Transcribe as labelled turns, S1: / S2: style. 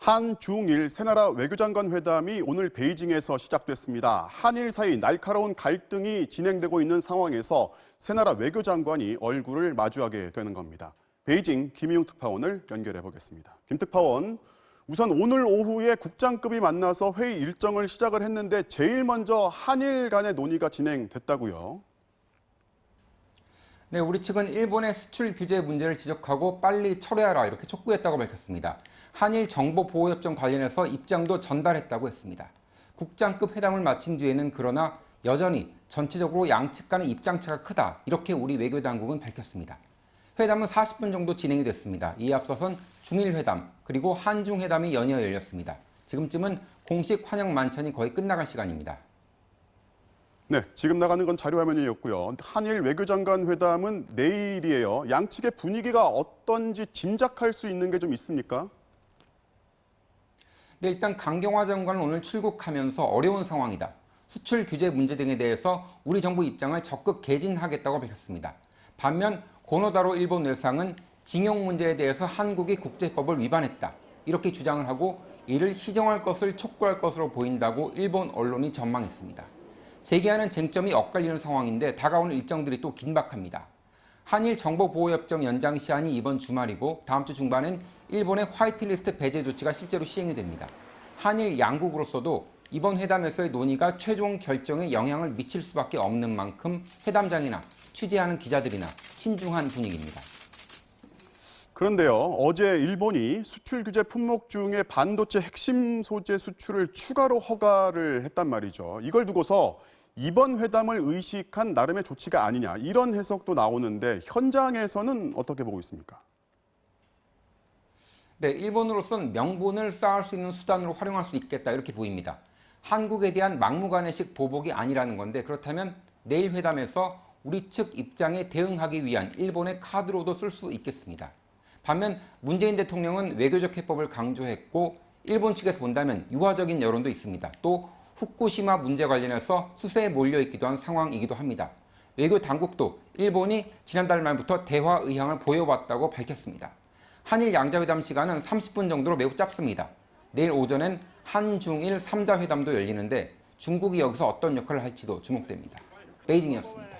S1: 한중일 세 나라 외교장관 회담이 오늘 베이징에서 시작됐습니다. 한일 사이 날카로운 갈등이 진행되고 있는 상황에서 세 나라 외교장관이 얼굴을 마주하게 되는 겁니다. 베이징 김희용 특파원을 연결해 보겠습니다. 김 특파원, 우선 오늘 오후에 국장급이 만나서 회의 일정을 시작을 했는데 제일 먼저 한일 간의 논의가 진행됐다고요.
S2: 네, 우리 측은 일본의 수출 규제 문제를 지적하고 빨리 철회하라 이렇게 촉구했다고 밝혔습니다. 한일 정보보호협정 관련해서 입장도 전달했다고 했습니다. 국장급 회담을 마친 뒤에는 그러나 여전히 전체적으로 양측 간의 입장차가 크다 이렇게 우리 외교당국은 밝혔습니다. 회담은 40분 정도 진행이 됐습니다. 이에 앞서선 중일회담 그리고 한중회담이 연이어 열렸습니다. 지금쯤은 공식 환영 만찬이 거의 끝나갈 시간입니다.
S1: 네, 지금 나가는 건 자료화면이었고요. 한일 외교장관 회담은 내일이에요. 양측의 분위기가 어떤지 짐작할 수 있는 게 좀 있습니까?
S2: 네, 일단 강경화 장관은 오늘 출국하면서 어려운 상황이다. 수출 규제 문제 등에 대해서 우리 정부 입장을 적극 개진하겠다고 밝혔습니다. 반면 고노다로 일본 외상은 징용 문제에 대해서 한국이 국제법을 위반했다. 이렇게 주장을 하고 이를 시정할 것을 촉구할 것으로 보인다고 일본 언론이 전망했습니다. 제기하는 쟁점이 엇갈리는 상황인데 다가오는 일정들이 또 긴박합니다. 한일 정보보호협정 연장 시한이 이번 주말이고 다음 주 중반엔 일본의 화이트리스트 배제 조치가 실제로 시행이 됩니다. 한일 양국으로서도 이번 회담에서의 논의가 최종 결정에 영향을 미칠 수밖에 없는 만큼 회담장이나 취재하는 기자들이나 신중한 분위기입니다.
S1: 그런데요, 어제 일본이 수출 규제 품목 중에 반도체 핵심 소재 수출을 추가로 허가를 했단 말이죠. 이걸 두고서 이번 회담을 의식한 나름의 조치가 아니냐 이런 해석도 나오는데 현장에서는 어떻게 보고 있습니까?
S2: 네, 일본으로선 명분을 쌓을 수 있는 수단으로 활용할 수 있겠다 이렇게 보입니다. 한국에 대한 막무가내식 보복이 아니라는 건데 그렇다면 내일 회담에서 우리 측 입장에 대응하기 위한 일본의 카드로도 쓸 수 있겠습니다. 반면 문재인 대통령은 외교적 해법을 강조했고 일본 측에서 본다면 유화적인 여론도 있습니다. 또 후쿠시마 문제 관련해서 수세에 몰려있기도 한 상황이기도 합니다. 외교 당국도 일본이 지난달 말부터 대화 의향을 보여왔다고 밝혔습니다. 한일 양자회담 시간은 30분 정도로 매우 짧습니다. 내일 오전엔 한중일 3자 회담도 열리는데 중국이 여기서 어떤 역할을 할지도 주목됩니다. 베이징이었습니다.